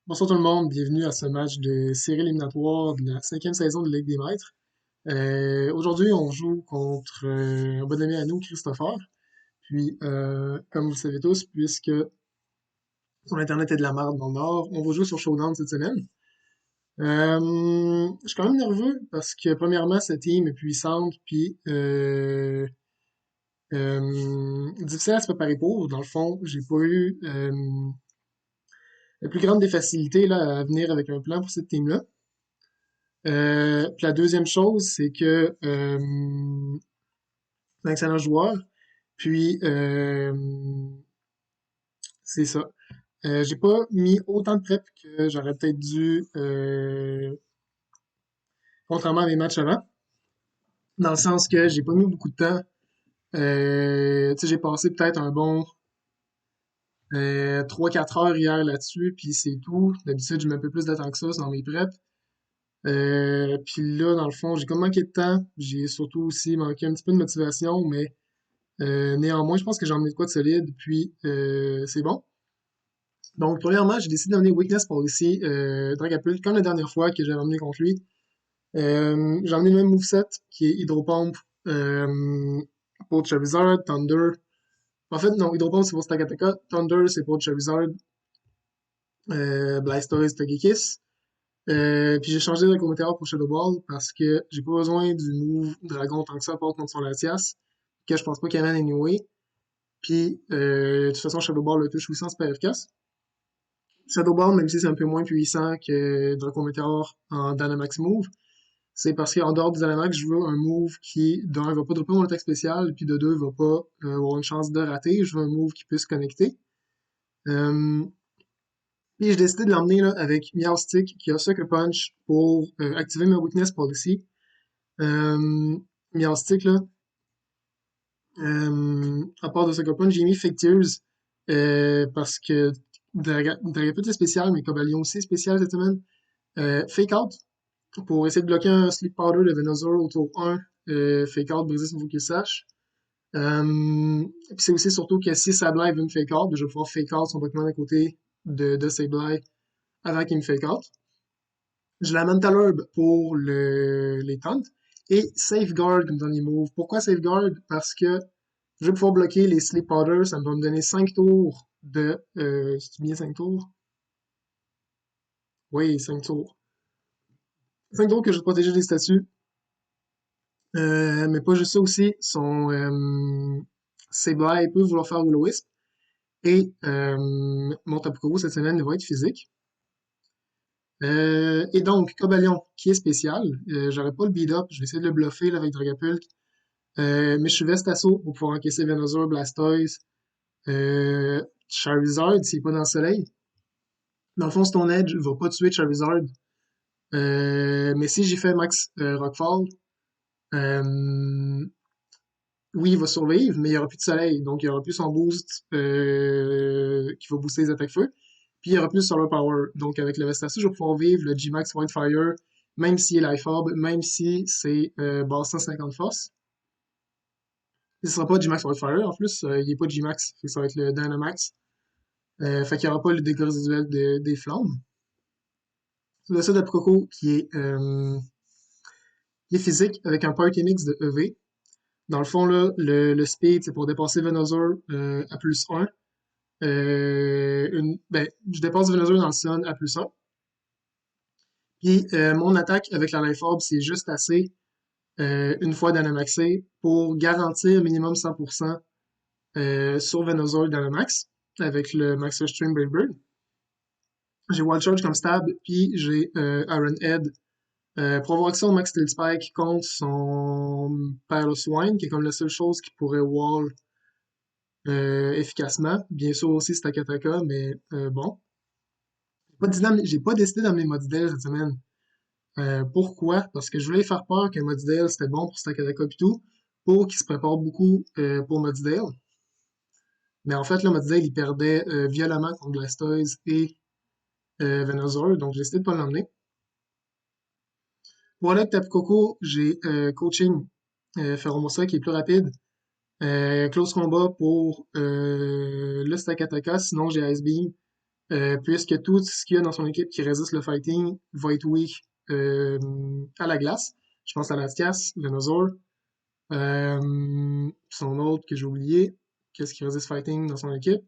Bonsoir tout le monde, bienvenue à ce match de série éliminatoire de la cinquième saison de Ligue des Maîtres. Aujourd'hui, on joue contre un bon ami à nous, Christopher. Puis, comme vous le savez tous, puisque son Internet est de la merde dans le Nord, on va jouer sur Showdown cette semaine. Je suis quand même nerveux parce que, premièrement, cette team est puissante, puis difficile à se préparer pour. Dans le fond, j'ai pas eu la plus grande des facilités là, à venir avec un plan pour cette team-là. Puis la deuxième chose, c'est que c'est un excellent joueur. Puis c'est ça. J'ai pas mis autant de prep que j'aurais peut-être dû, contrairement à mes matchs avant. Dans le sens que j'ai pas mis beaucoup de temps. Tu sais, j'ai passé peut-être un bon 3-4 heures hier là-dessus, puis c'est tout. D'habitude, je mets un peu plus de temps que ça dans mes preps. Puis là, dans le fond, j'ai comme manqué de temps. J'ai surtout aussi manqué un petit peu de motivation, mais néanmoins, je pense que j'ai emmené de quoi de solide, puis c'est bon. Donc, premièrement, j'ai décidé d'emmener Weakness Policy, Dragapult, comme la dernière fois que j'avais emmené contre lui. J'ai emmené le même moveset, qui est Hydropump, pour Charizard, Thunder. En fait, non, Hydropump, c'est pour Stakataka. Thunder, c'est pour Charizard, Blastoise, Togekiss. Puis j'ai changé de Météor pour Shadow Ball parce que j'ai pas besoin du move Dragon tant que ça pour contre son Latias, que je pense pas qu'il amène anyway. Puis, de toute façon, Shadow Ball le touche puissant, c'est pas efficace. Shadow Ball, même si c'est un peu moins puissant que Draco Meteor en Dynamax Move, c'est parce qu'en dehors du Dynamax, je veux un move qui, d'un, va pas dropper mon attaque spéciale, puis de deux, va pas avoir une chance de rater. Je veux un move qui puisse connecter. Euh, Puis j'ai décidé de l'emmener là, avec Meowstic, qui a Sucker Punch pour activer ma Weakness Policy. Meowstic, là, à part de Sucker Punch, j'ai mis Fake Tears parce que Dragapult est spécial, mais Cobalion aussi est spécial cette semaine. Fake Out pour essayer de bloquer un Sleep Powder de Venusaur au tour 1. Fake Out, briser son focus sash. Puis c'est aussi surtout que si Sableye veut me Fake Out, je vais pouvoir Fake Out son Pokémon à côté de Sableye avant qu'il me Fake Out. Je l'amène Talurb pour les taunts. Et Safeguard comme dernier move. Pourquoi Safeguard? Parce que je vais pouvoir bloquer les Sleep Powders. Ça va me donner 5 tours de... c'est bien 5 tours? Oui, 5 tours. 5 tours que je vais protéger des statues. Mais pas juste ça aussi. Sableye peut vouloir faire Will-O-Wisp. Et mon Tapu cette semaine va être physique. Et donc, Cobalion, qui est spécial. J'aurais pas le beat-up. Je vais essayer de le bluffer là, avec Dragapult. Mais je suis Vestasso pour pouvoir encaisser Venusaur, Blastoise, Charizard s'il est pas dans le soleil. Dans le fond, Stone Edge va pas tuer Charizard. Mais si j'ai fait Max Rockfall, euh, oui, il va survivre, mais il y aura plus de soleil. Donc, il y aura plus son boost qui va booster les attaques feu. Puis, il y aura plus de Solar Power. Donc, avec le Vestasso, je vais pouvoir vivre le G-Max Wildfire, même s'il est Life Orb, même si c'est base 150 force. Ce sera pas G-Max Wildfire, en plus, il est pas G-Max, ça va être le Dynamax. Fait qu'il y aura pas le dégât résiduel des flammes. Le ça de Coco qui est physique avec un Party Mix de EV. Dans le fond, là, le speed, c'est pour dépasser Venusaur à plus 1. Ben, je dépasse Venusaur dans le sun à plus 1. Puis mon attaque avec la Life Orb, c'est juste assez une fois Dynamaxé pour garantir minimum 100% sur Venusaur Dynamax avec le Max Stream Brave Bird. J'ai Wild Charge comme stab, puis j'ai Iron Head pour avoir accès au Max Steel Spike contre son Pile of Swine, qui est comme la seule chose qui pourrait wall efficacement. Bien sûr aussi Stakataka, mais bon. J'ai pas décidé d'amener Modidel cette semaine. Pourquoi? Parce que je voulais faire peur que Modidel c'était bon pour Stakataka et tout, pour qu'il se prépare beaucoup pour Modidel. Mais en fait, là, Modidel, il perdait violemment contre Blastoise et Venusaur, donc j'ai décidé de pas l'emmener. Pour aller avec Tapu Koko, j'ai coaching Ferromosa qui est plus rapide. Close combat pour le Stakataka, sinon j'ai Ice Beam. puisque tout ce qu'il y a dans son équipe qui résiste le fighting va être weak à la glace. Je pense à Latias, Venusaur, son autre que j'ai oublié. Qu'est-ce qui résiste fighting dans son équipe?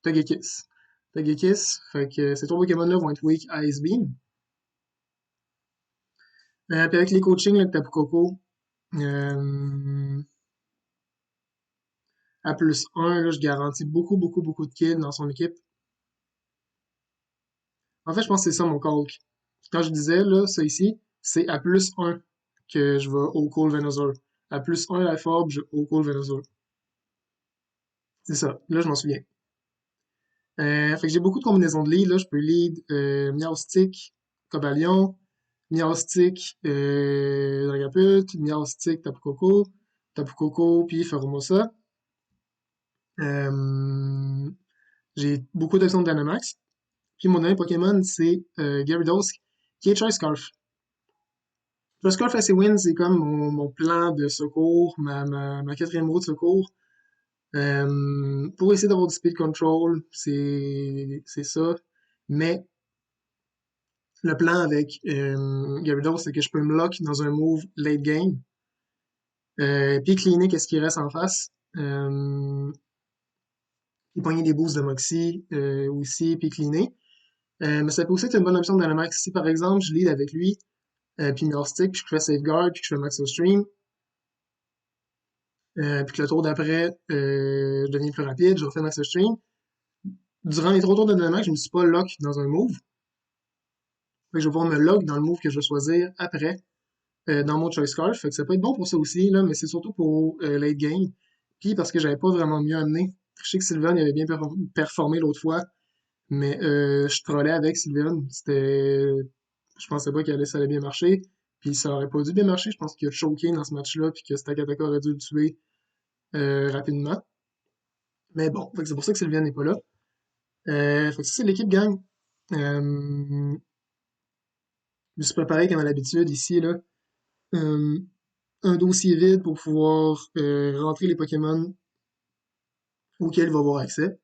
Togekiss. Togekiss, fait que ces trois Pokémon-là vont être weak à Ice Beam. Puis avec les coachings, là, de Tapu Koko, euh, à plus 1, là, je garantis beaucoup, beaucoup, beaucoup de kills dans son équipe. En fait, je pense que c'est ça mon calque. Quand je disais, là, ça ici, c'est à plus 1 que je vais au Cool Venusaur. À plus 1 Life Orb, je au Cool Venusaur. C'est ça. Là, je m'en souviens. Fait que j'ai beaucoup de combinaisons de lead, là. Je peux lead Meowstic, Cobalion, Meowstic, Dragapult, Meowstic, Tapu Koko, Tapu Koko, puis Pheromosa. Euh, j'ai beaucoup d'options de Dynamax. Puis mon dernier Pokémon, c'est Gyarados, qui est Choice-Scarf. Choice-Scarf assez win, c'est comme mon plan de secours, ma quatrième roue de secours. Pour essayer d'avoir du speed control, c'est ça. Mais le plan avec Gyarados, c'est que je peux me lock dans un move late game, puis cleaner qu'est-ce qui reste en face. Puis pogner des boosts de Moxie aussi, puis cleaner. Mais ça peut aussi être une bonne option dans le max. Si par exemple je lead avec lui, puis Mystic, puis je fais Safeguard, puis je fais Max Stream, puis que le tour d'après, je deviens plus rapide, je refais Max Stream. Durant les 3 tours de dynamax, je me suis pas lock dans un move. Fait que je vais pouvoir me lock dans le move que je vais choisir après, dans mon Choice Scarf. Fait que ça peut être bon pour ça aussi, là, mais c'est surtout pour late game. Puis parce que j'avais pas vraiment mieux amené. Je sais que Sylvain il avait bien performé l'autre fois, mais je trollais avec Sylvain. Je pensais pas ça allait bien marcher. Puis ça aurait pas dû bien marcher. Je pense qu'il a choqué dans ce match-là, puis que Stakataka aurait dû le tuer rapidement. Mais bon, fait que c'est pour ça que Sylvain n'est pas là. Fait que ça, c'est l'équipe gang. Je me suis préparé comme à l'habitude ici, là. Euh, un dossier vide pour pouvoir rentrer les Pokémon auxquels il va avoir accès.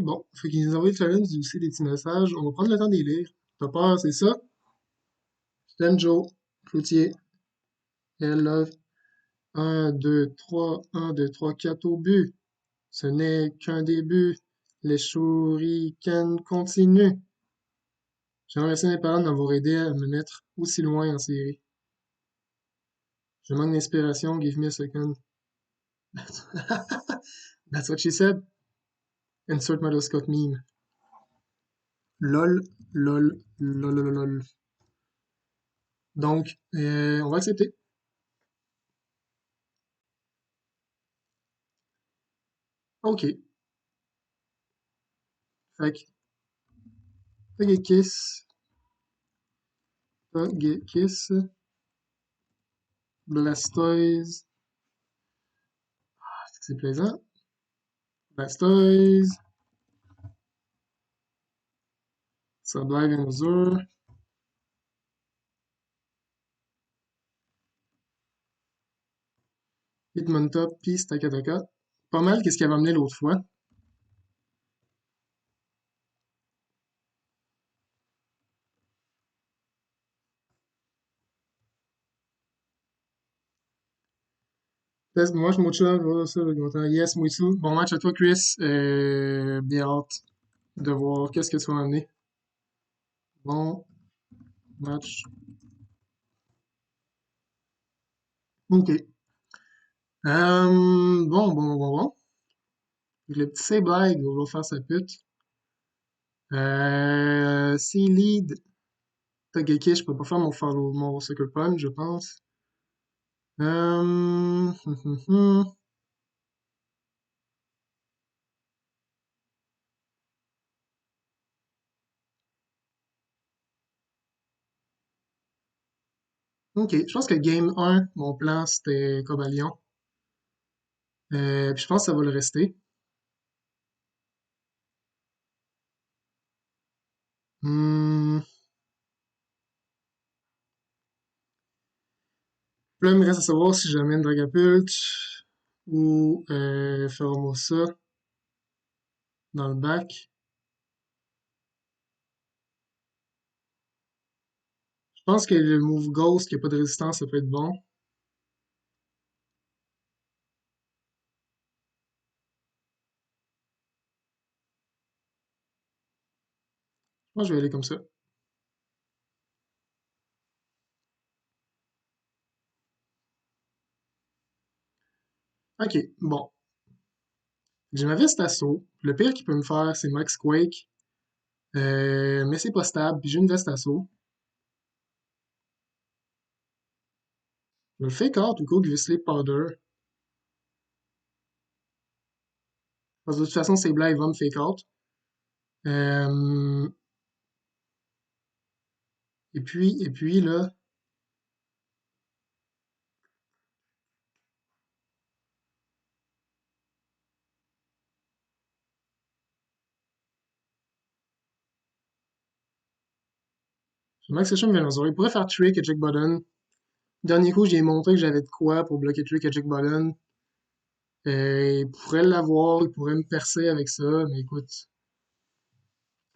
Bon, fait qu'ils nous envoient le challenge aussi des petits messages. On va prendre le temps de les lire. T'as peur, c'est ça? Stenjo, Cloutier, Love, 1, 2, 3, 1, 2, 3, 4 au but. Ce n'est qu'un début. Les shurikens continuent. Je remercie mes parents d'avoir aidé à me mettre aussi loin en série. Je manque d'inspiration, give me a second. That's what she said. Insert Middle Scott meme. LOL, lol, lol, lol, lol. Donc, on va accepter. OK. Fait que, Togekiss, Togekiss, Blastoise, c'est plaisant. Blastoise, Sableye Venusaur, Hitmontop, puis Stakataka. Pas mal qu'est-ce qu'il avait amené l'autre fois. Moi, je m'en ça, le content. Yes, moi aussi. Bon match à toi, Chris. Bien hâte de voir qu'est-ce que tu vas amener. Bon match. OK. Bon. Le petit Sableye va faire sa pute. C'est lead. Togekiss, je peux pas faire mon Sucker Punch, je pense. Hum, hum, hum, hum. OK, je pense que Game 1, mon plan, c'était Cobalion. Puis je pense que ça va le rester. Hum, Puis là, il me reste à savoir si j'amène Dragapult. ou Pheromosa dans le bac. Je pense que le move Ghost qui a pas de résistance, ça peut être bon. Je pense que je vais aller comme ça. Ok, bon. J'ai ma veste assaut. Le pire qu'il peut me faire, c'est Max Quake. Mais c'est pas stable, puis j'ai une veste assaut. Je le fake out ou quoi que je Sleep Powder. Parce que de toute façon, c'est Blah, il va me fake out. Euh, et puis là, j'ai Max Session Venusaur. Il pourrait faire trick à Jack Button. Dernier coup, j'ai montré que j'avais de quoi pour bloquer trick à Jack Button. Il pourrait l'avoir, il pourrait me percer avec ça, mais écoute,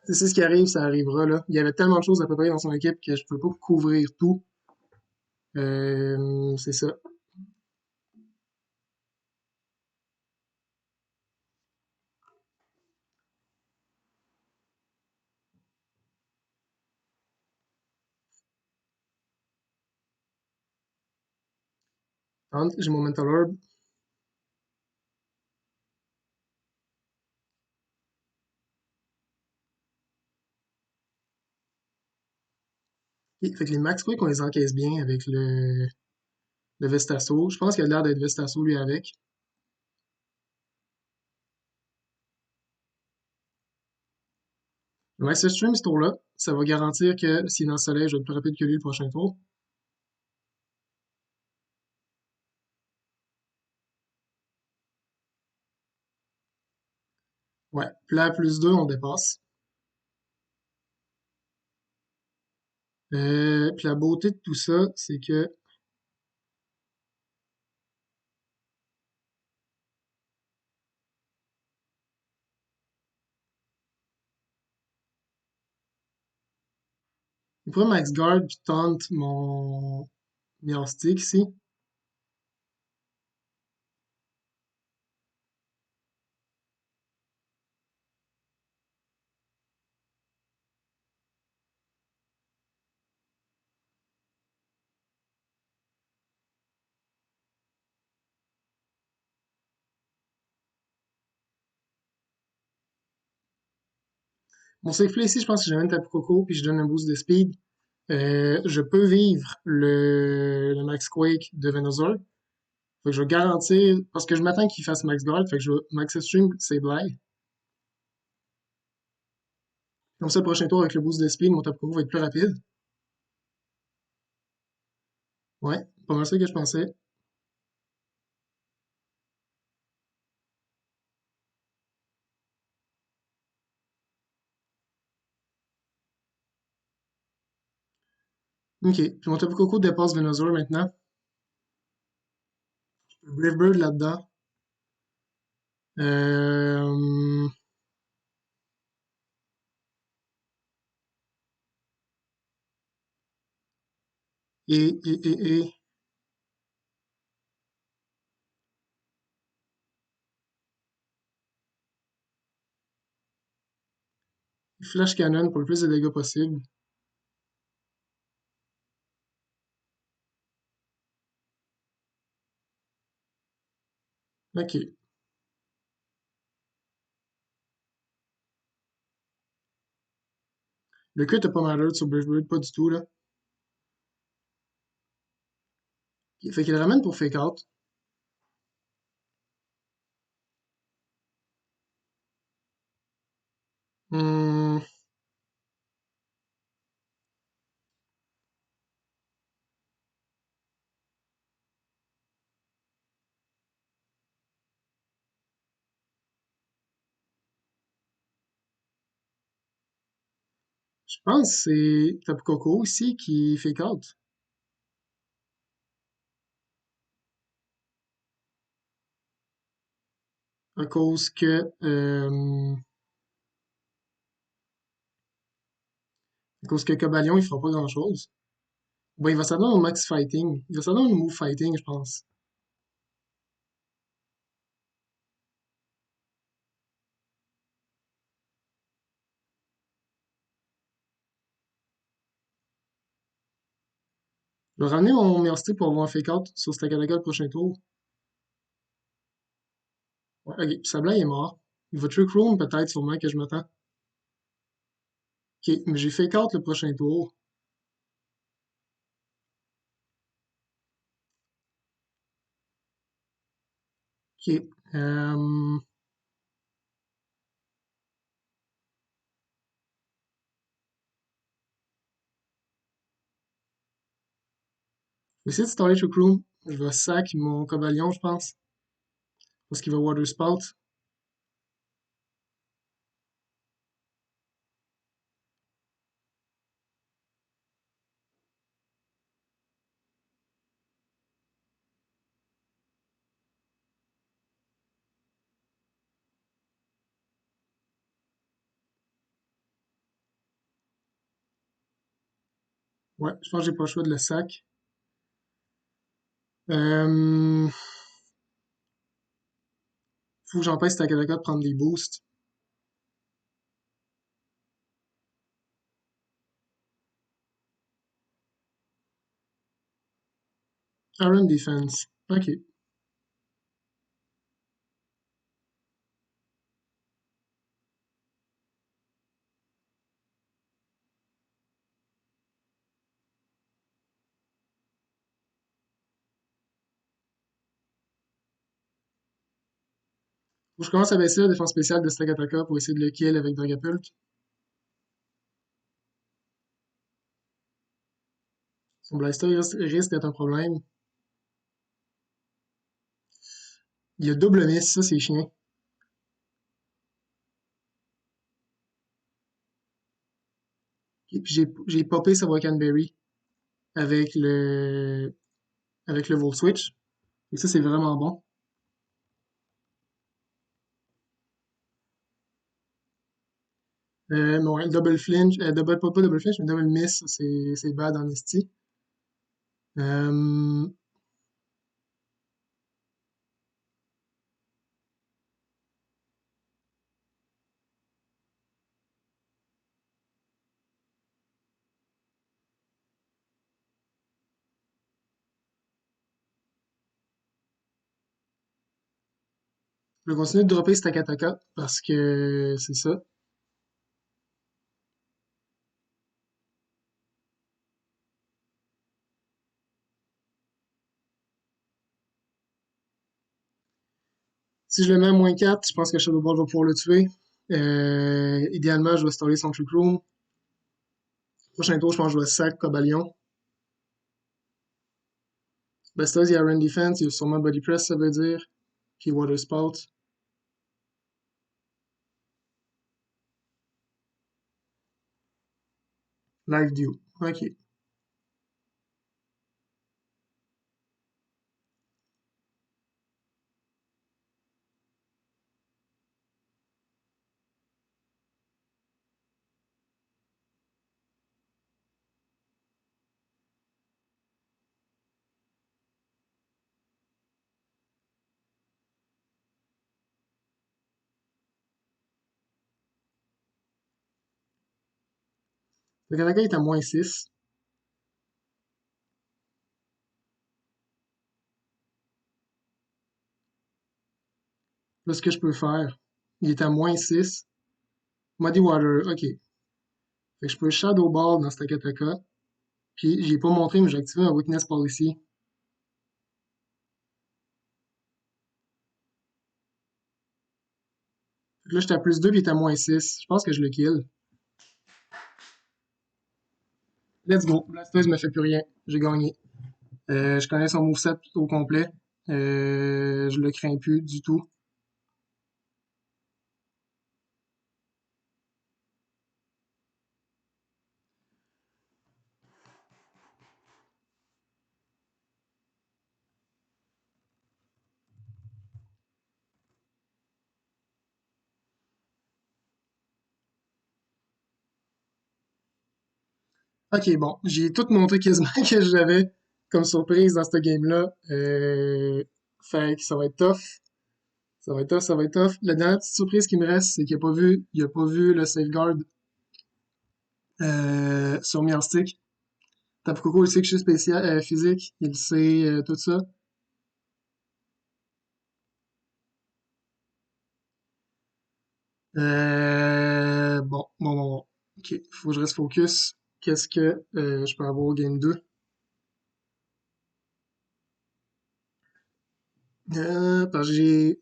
c'est ce qui arrive, ça arrivera, là. Il y avait tellement de choses à préparer dans son équipe que je peux pas couvrir tout. C'est ça. J'ai mon Mental Orb. Ok, fait que les Max Quick, on les encaisse bien avec le Vestasso. Je pense qu'il a l'air d'être Vestasso, lui, avec. Le Max Stream, ce tour-là, ça va garantir que s'il est dans le soleil, je vais être plus rapide que lui le prochain tour. Ouais. Puis là, à plus 2, on dépasse. Puis la beauté de tout ça, c'est que il pourrait Max Guard puis taunt mon Meowstic ici. Mon safe play ici, je pense que j'amène Tapu Koko puis je donne un boost de speed. Je peux vivre le Max Quake de Venusaur. Fait que je vais garantir, parce que je m'attends qu'il fasse Max Guard, fait que je vais Max String, c'est Bly. Comme ça, le prochain tour avec le boost de speed, mon Tapu Koko va être plus rapide. Ouais, pas mal ça que je pensais. Ok, puis mon Tapu Koko dépasse Venusaur maintenant. Brave Bird là-dedans. Euh, et Flash Cannon pour le plus de dégâts possible. Ok. Le crit est pas mal sur Brave Bird, pas du tout, là. Fait qu'il le ramène pour fake out. Hmm, je pense que c'est Tapu Koko aussi qui fake out. à cause que Cobalion, il fera pas grand-chose. Bon, il va s'attendre au max fighting. Il va s'attendre au move fighting, je pense. Je vais ramener mon Mercy pour avoir un fake out sur Stakataka le prochain tour. Ouais, ok, Sableye est mort. Il va trick room peut-être, sûrement que je m'attends. Ok, mais j'ai fake out le prochain tour. Ok. Je vais essayer de starter trick room. Je vais sac mon Cobalion, je pense. Parce qu'il va Water Spout. Ouais, je pense que j'ai pas le choix de le sac. Euh, Faut que j'empêche Stakataka de prendre des boosts. Iron Defense. Ok. Faut que je commence à baisser la défense spéciale de Stakataka pour essayer de le kill avec Dragapult. Son Blaster risque d'être un problème. Il y a double miss, ça c'est chiant. Et puis j'ai popé sa Berry avec le Volt Switch. Et ça c'est vraiment bon. Non, double flinch, pas double flinch, mais double miss, c'est bad en esti. Euh, je vais continuer de dropper Stakataka parce que c'est ça. Si je le mets à -4, je pense que Shadow Ball va pouvoir le tuer. Idéalement, je vais staller son Trick Room. Prochain tour, je pense que je vais sac Cobalion. Bastos, il y a Run Defense, il y a sûrement Body Press, ça veut dire. Puis Water Spout. Live Dew. Ok. Le Kanaka est à -6. Là, ce que je peux faire, il est à -6. Muddy Water, ok. Fait que je peux Shadow Ball dans Stakataka. Puis, j'ai pas montré, mais j'ai activé un Weakness Policy. Fait que là, j'étais à +2 puis il est à -6. Je pense que je le kill. Let's go. Blastoise me fait plus rien. J'ai gagné. Je connais son moveset au complet. Je le crains plus du tout. Ok, bon, j'ai tout montré quasiment que j'avais comme surprise dans ce game-là. Fait que ça va être tough. Ça va être tough, ça va être tough. La dernière petite surprise qui me reste, c'est il a pas vu le safeguard sur Mirror Stick. Tapu Koko, il sait que je suis spécial, physique, il sait tout ça. Bon. Ok, faut que je reste focus. Qu'est-ce que je peux avoir au game 2? Parce que je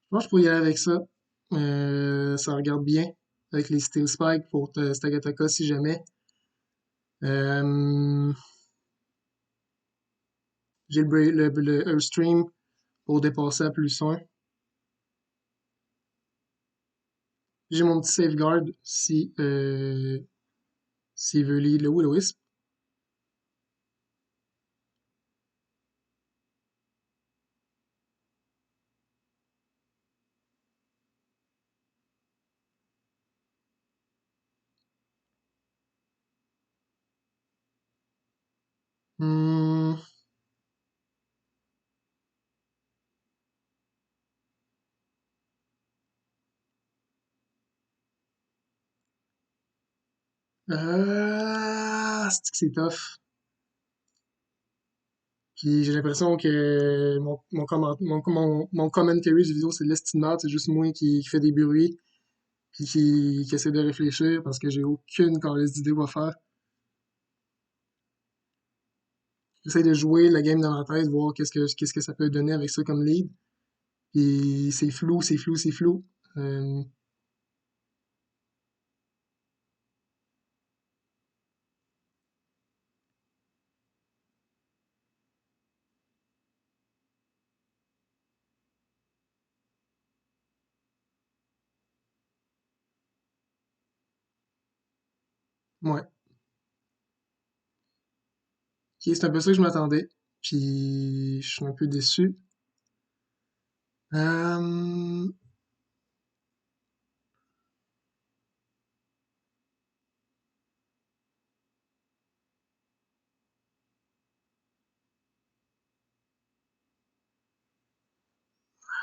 pense que je pourrais y aller avec ça. Ça regarde bien avec les Steel Spike pour Stagataka si jamais. Euh, j'ai le Airstream pour dépasser à plus 1. J'ai mon petit safeguard si s'il veut lead le Will-O-Wisp. Hmm, c'est tough. Puis j'ai l'impression que mon commentary de vidéo, c'est de l'estimate, c'est juste moi qui fait des bruits, puis qui essaie de réfléchir parce que j'ai aucune calice d'idée quoi faire. J'essaie de jouer la game dans ma tête, voir qu'est-ce que ça peut donner avec ça comme lead. Puis c'est flou, c'est flou, c'est flou. Euh, ouais. Ok, c'est un peu ça que je m'attendais. Puis je suis un peu déçu. Euh,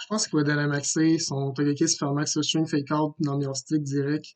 je pense qu'il va donner un maxé. Son Togeki se fait un max string fake out dans Mirror Stick direct.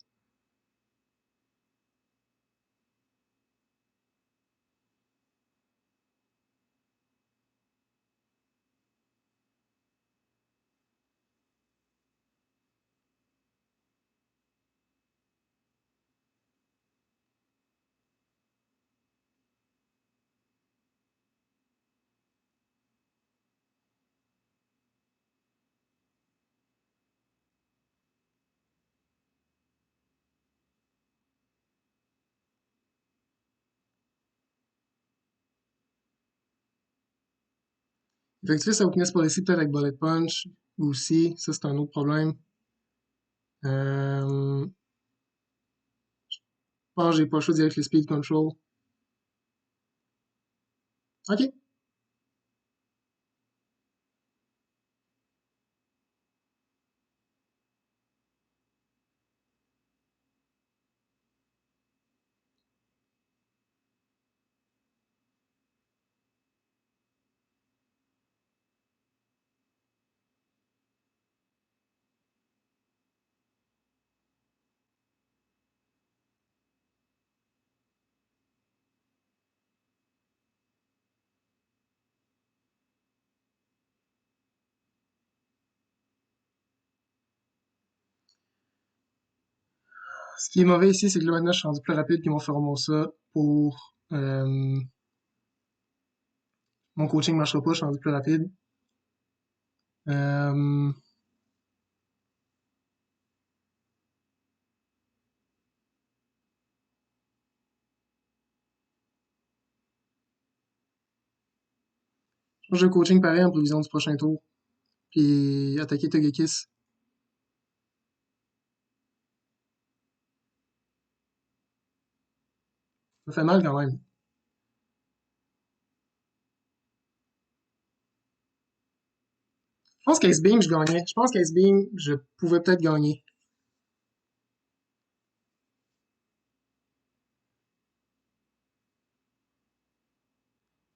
Fait que tu fais sa weakness policy peut-être avec Bullet Punch aussi. Ça, c'est un autre problème. Je pense que j'ai pas le choix d'y aller avec le speed control. Ok. Ce qui est mauvais ici, c'est que là maintenant je suis rendu plus rapide qu'ils vont faire ça pour mon coaching marchera pas, je suis rendu plus rapide. Euh, je pense que j'ai un coaching pareil en prévision du prochain tour. Puis attaquer Togekis. Ça fait mal quand même. pense qu'Ace Beam, je gagnais. Je pense qu'Ace Beam, je pouvais peut-être gagner.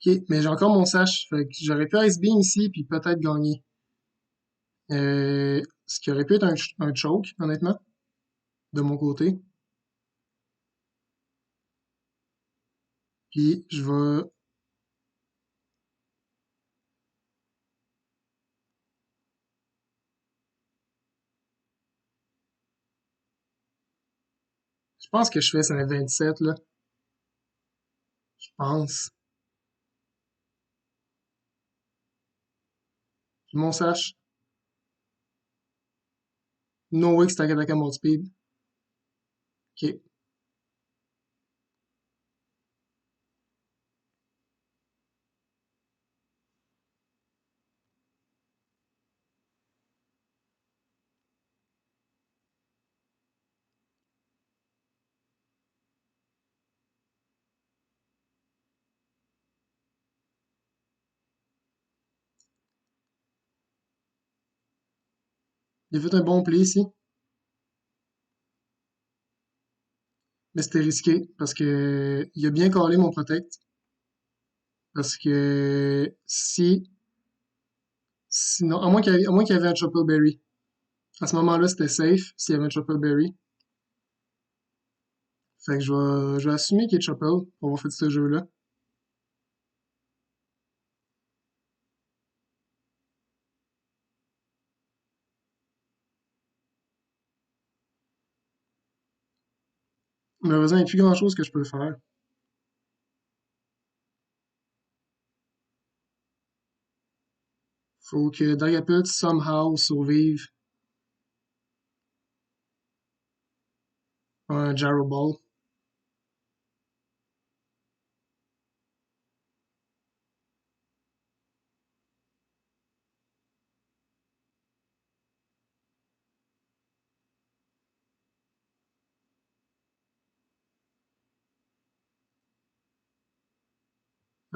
Ok, mais j'ai encore mon sash. Fait que j'aurais pu Ice Beam ici, puis peut-être gagner. Ce qui aurait pu être un choke, honnêtement, de mon côté. Puis je pense que je fais ça à 27, là. Je pense. Puis mon sash, no way que c'est attaque à mode speed. Ok. J'ai fait un bon play ici, mais c'était risqué parce que il a bien collé mon protect. Parce que sinon, à moins qu'il y avait un Triple Berry. À ce moment-là, c'était safe s'il y avait un Triple Berry. Fait que je vais assumer qu'il est Triple pour avoir fait ce jeu-là. Malheureusement, il n'y a plus grand-chose que je peux faire. Faut que Dragapult somehow survive un Gyro Ball.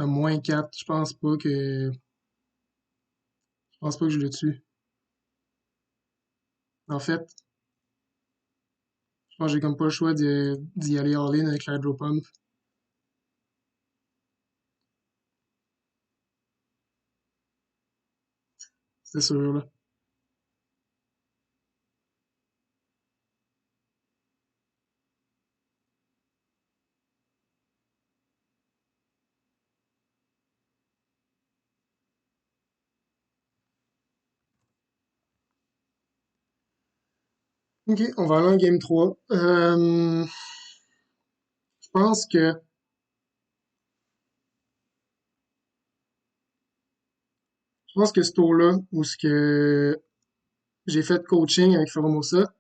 À moins 4, je pense pas que je le tue. En fait, je pense que j'ai comme pas le choix d'y aller all-in avec la Hydro Pump. C'est sûr, là. Ok, on va aller en game 3. Je pense que je pense que ce tour-là, où ce que j'ai fait coaching avec Formosa,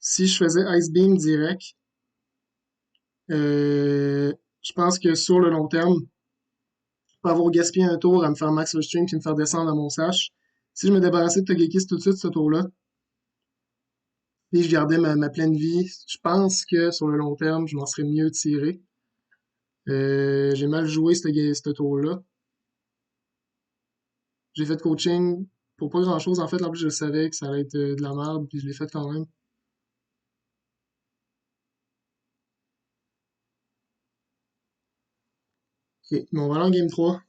si je faisais Ice Beam direct, euh, je pense que sur le long terme, pas avoir gaspillé un tour à me faire max stream puis me faire descendre à mon sash. Si je me débarrassais de Togekiss tout de suite ce tour-là, et je gardais ma pleine vie, je pense que sur le long terme, je m'en serais mieux tiré. J'ai mal joué ce tour-là. J'ai fait coaching pour pas grand-chose. En fait, en plus, je savais que ça allait être de la merde, puis je l'ai fait quand même. Ok, mais on va aller en game 3.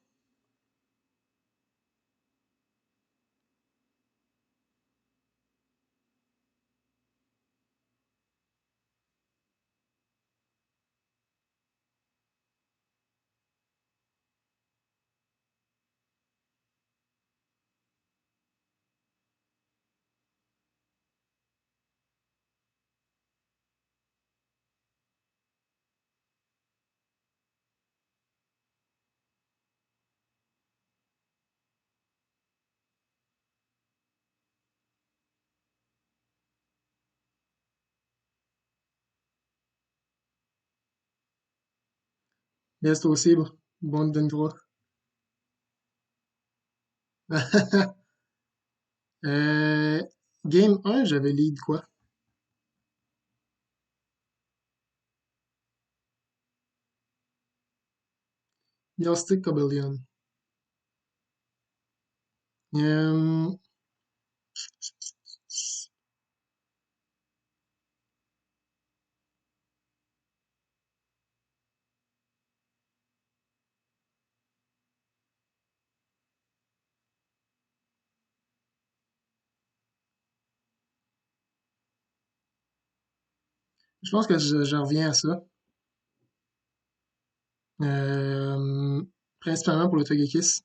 Yes, toi aussi, bon. Bonne game 3. Euh, game 1, j'avais lead quoi? Yostic Cobelion. Euh, Je pense que je reviens à ça. Euh, Principalement pour le Togekiss.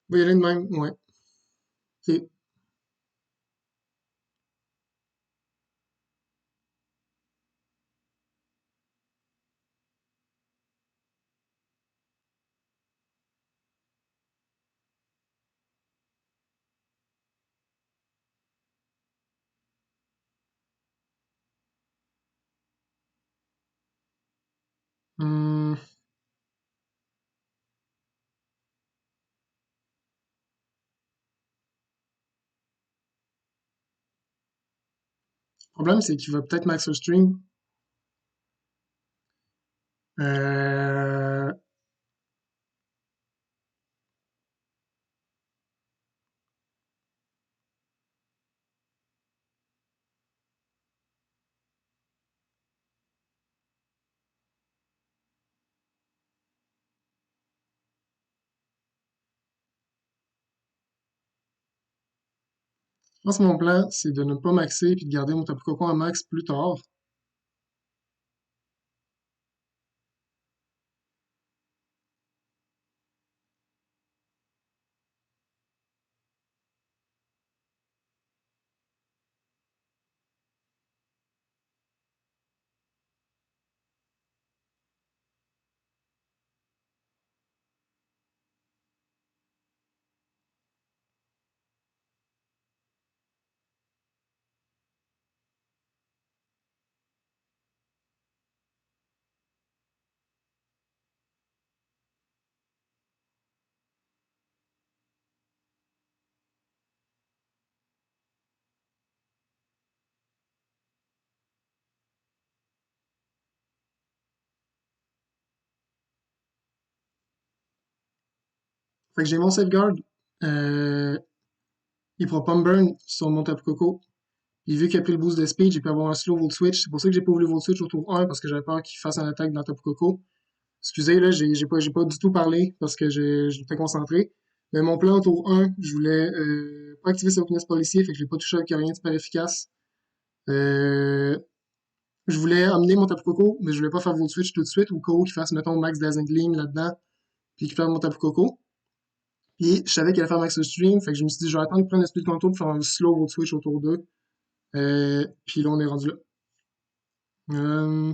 On va y aller de même, ouais. Ok. Le problème, c'est qu'il va peut-être max le stream. Euh, je pense que mon plan, c'est de ne pas maxer puis de garder mon Tapu Koko en max plus tard. Fait que j'ai mon safeguard. Euh, il pourra pas me burn sur mon Tapu Koko. Puis vu qu'il a pris le boost de speed, j'ai pu avoir un slow volt switch. C'est pour ça que j'ai pas voulu volt switch au tour 1 parce que j'avais peur qu'il fasse un attaque dans Tapu Koko. Excusez, là, j'ai pas du tout parlé parce que j'étais concentré. Mais mon plan au tour 1, je voulais pas activer sa weakness policier, fait que je l'ai pas touché avec rien de super efficace. Euh, je voulais amener mon Tapu Koko, mais je voulais pas faire Volt Switch tout de suite, ou Ko qui fasse, mettons, Max Dazzling Gleam là-dedans, puis qu'il perde mon Tapu Koko. Puis je savais qu'il allait faire Max le Stream, fait que je me suis dit, je vais attendre de prendre le Speed Control pour faire un slow Volt Switch au tour 2. Puis là, on est rendu là. Euh,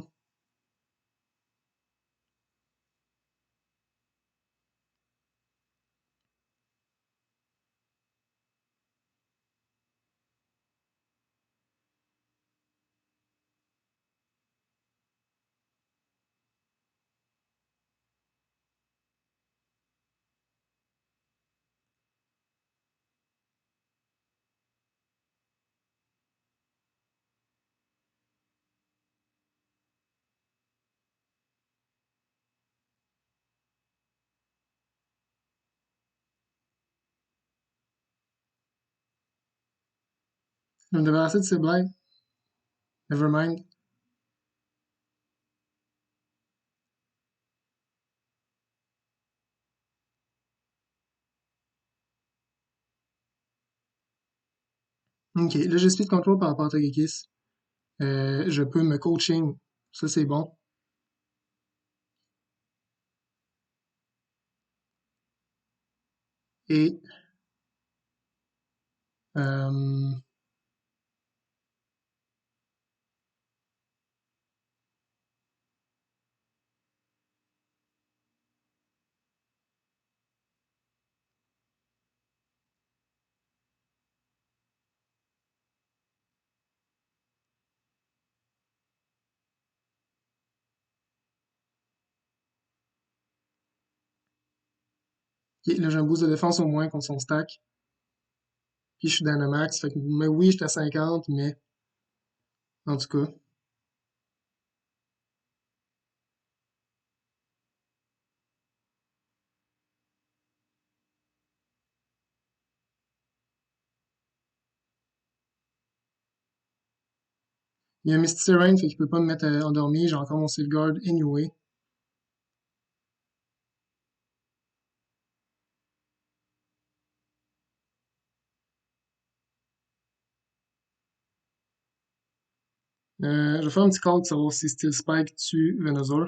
je vais me débarrasser de ces blagues. Nevermind. Ok, là j'ai Speed Control par rapport à Togekiss. Je peux me coaching. Ça, c'est bon. Et euh, ok, là j'ai un boost de défense au moins contre son stack. Puis je suis Dynamax. Fait que, mais oui, j'étais à 50, mais en tout cas. Il y a un Misty Terrain, fait qu'il peut pas me mettre endormi. J'ai encore mon Safeguard anyway. Je vais faire un petit call pour savoir si Steel Spike tue Venusaur.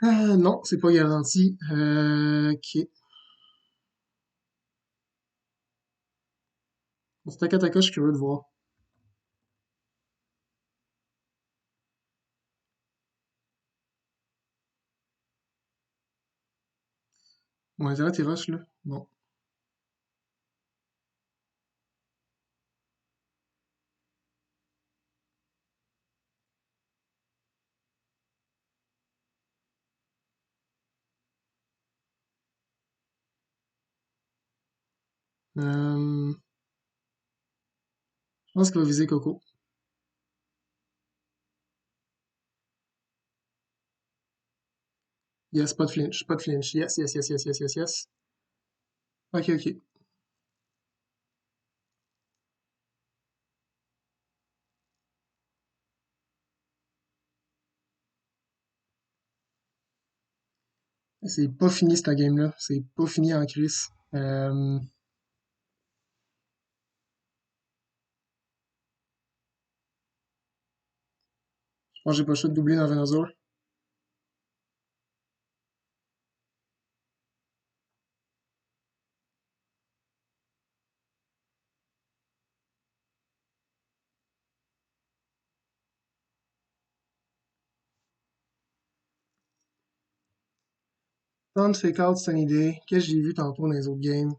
Non, c'est pas garanti. Ok. Bon, c'est Takataka, je suis curieux de voir. Bon, Internet, il rush, là. Bon. Je pense qu'il va viser Coco. Yes, pas de flinch, pas de flinch. Yes, yes, yes, yes, yes, yes, yes. Ok, ok. C'est pas fini, cette game-là. C'est pas fini en crise. Je pense que j'ai pas le choix de doubler dans Venusaur. Tant de fake out, c'est une idée. Qu'est-ce que j'ai vu tantôt dans les autres games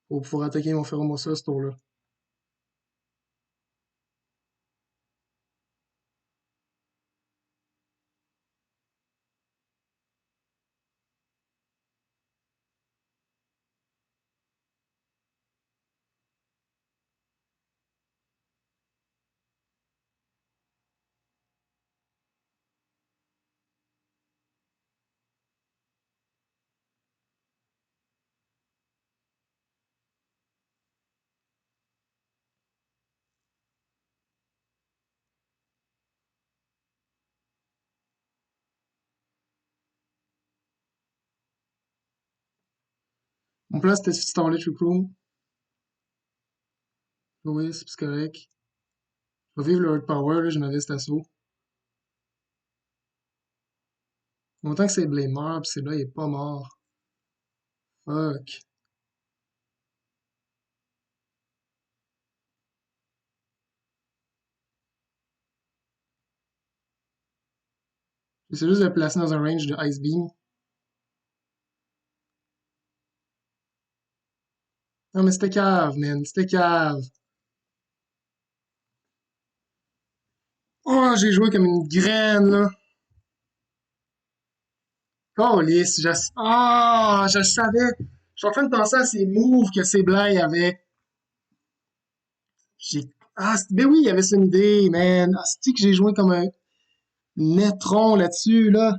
pour pouvoir attaquer mon Pheromosa ce tour-là? Mon plan, c'était de Starlet Trick Room. Oui, c'est correct. Je vais vivre le Hard Power, là, je m'avais cet assaut. Autant que c'est Blade mort, pis c'est là, il est pas mort. Fuck. J'essaie juste de le placer dans un range de Ice Beam. Non, mais c'était cave, man. C'était cave. Oh, j'ai joué comme une graine, là. Calisse, je le savais. Je suis en train de penser à ces moves que ces Blay avaient. J'ai, ben oui, il y avait son idée, man. Ah, c'est que j'ai joué comme un netron là-dessus, là.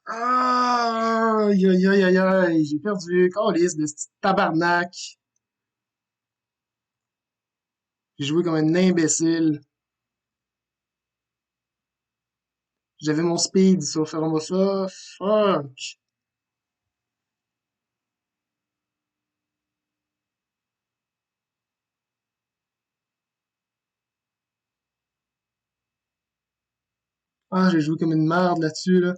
Ah, aïe, aïe, aïe, aïe, aïe, j'ai perdu. Calisse de ce petit tabarnak. J'ai joué comme un imbécile. J'avais mon speed sur Fermosa. Fuck. Ah, j'ai joué comme une merde là-dessus, là.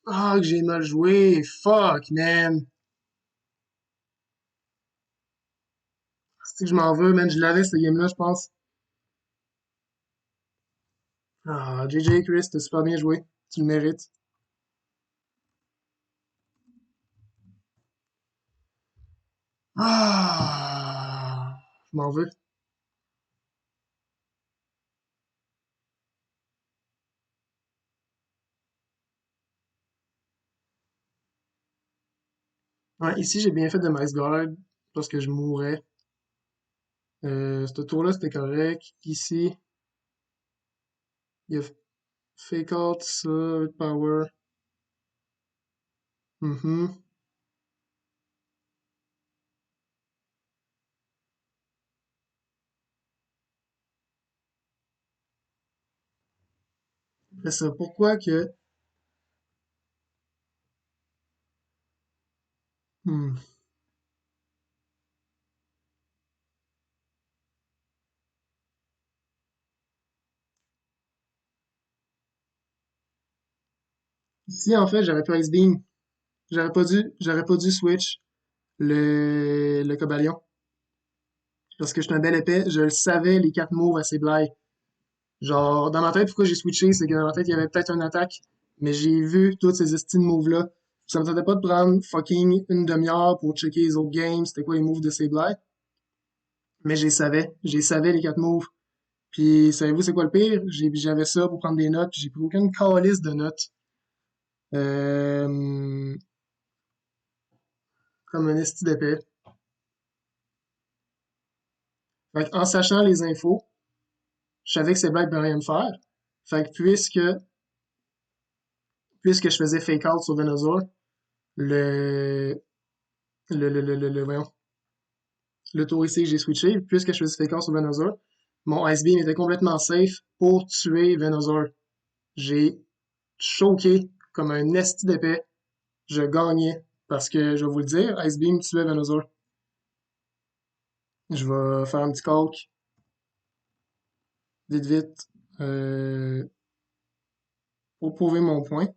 Ah, que j'ai mal joué. Fuck, man. C'est que je m'en veux, man. Je l'avais, ce game-là, je pense. Ah, JJ Chris, t'as super bien joué. Tu le mérites. Ah! Je m'en veux. Ouais, ici, j'ai bien fait de Max Guard parce que je mourrais. Ce tour-là, c'était correct. Ici, il y a Fake Out, ça, Power. Mhm. Après ça, pourquoi que... Hmm. Ici, en fait, j'aurais pu Ice Beam. J'aurais pas dû switch le Cobalion. Parce que je suis un bel épais, je le savais, les quatre moves à ses blagues. Genre, dans ma tête, pourquoi j'ai switché, c'est que dans ma tête, il y avait peut-être une attaque, mais j'ai vu toutes ces estimes moves-là. Ça me tentait pas de prendre fucking une demi-heure pour checker les autres games, c'était quoi les moves de ces blagues. Mais j'ai savais les quatre moves. Puis, savez-vous c'est quoi le pire? J'avais ça pour prendre des notes, puis j'ai pris aucune calice de notes. Euh, comme un esti d'épais. Fait en sachant les infos, je savais que ces blagues ne rien me faire. Fait que puisque je faisais fake out sur Venusaur, le, voyons, le tour ici que j'ai switché, puisque je faisais fake out sur Venusaur, mon Ice Beam était complètement safe pour tuer Venusaur. J'ai choqué comme un esti d'épais. Je gagnais. Parce que, je vais vous le dire, Ice Beam tuait Venusaur. Je vais faire un petit calque, vite vite, pour prouver mon point.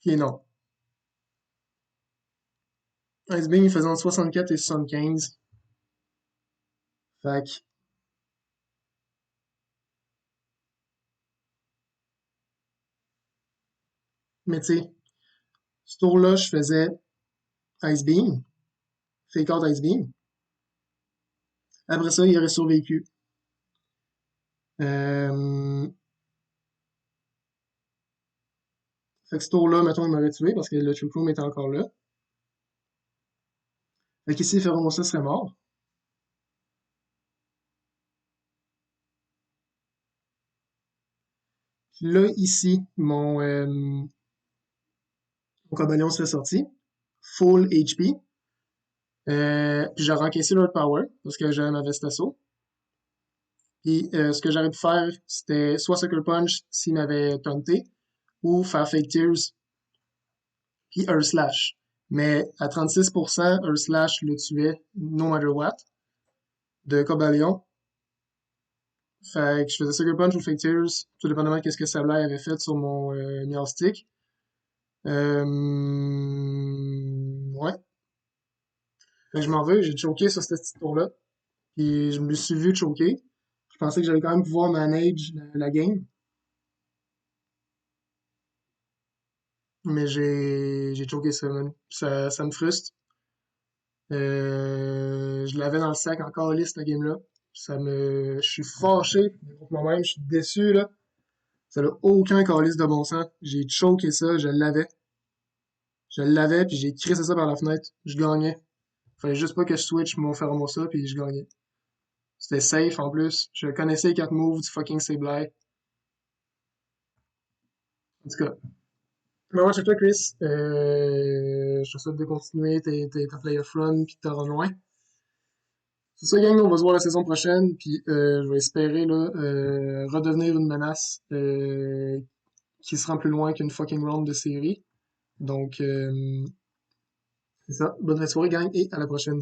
Puis non. Ice Beam, il faisait entre 64 et 75. Fait que, mais tu sais, ce tour-là, je faisais Ice Beam, Fake Out Ice Beam. Après ça, il aurait survécu. Euh, fait que ce tour-là, mettons, il m'aurait tué parce que le Trick Room était encore là. Fait qu'ici, Ferromosa serait mort. Puis là, ici, mon Cobalion serait sorti. Full HP. Puis j'aurais encaissé l'Earth Power parce que j'avais ma veste assaut. Puis ce que j'aurais pu faire, c'était soit Sucker Punch s'il m'avait taunté, ou faire Fake Tears, puis Earth Slash. Mais à 36%, Earth Slash le tuait, no matter what, de Cobalion. Fait que je faisais Sucker Punch ou Fake Tears, tout dépendamment de ce que Sableye avait fait sur mon Meowstic. Ouais. Fait que je m'en veux, j'ai choqué sur ce petit tour-là. Puis je me suis vu choquer. Je pensais que j'allais quand même pouvoir manage la game. Mais j'ai choqué ça, man. Ça me frustre. Je l'avais dans le sac encore liste, la game-là. Je suis fâché contre moi-même, je suis déçu, là. Ça n'a aucun calice de bon sens. J'ai choqué ça, je l'avais. Je l'avais, puis j'ai crissé ça par la fenêtre. Je gagnais. Fallait juste pas que je switch mon Ferromosa, puis je gagnais. C'était safe, en plus. Je connaissais les 4 moves du fucking Sableye. En tout cas. Mais ouais, c'est toi, Chris. Je te souhaite de continuer ta player run, puis de te rejoindre. C'est ça, gang, on va se voir la saison prochaine, puis je vais espérer là, redevenir une menace qui se rend plus loin qu'une fucking round de série. Donc, c'est ça. Bonne soirée, gang, et à la prochaine.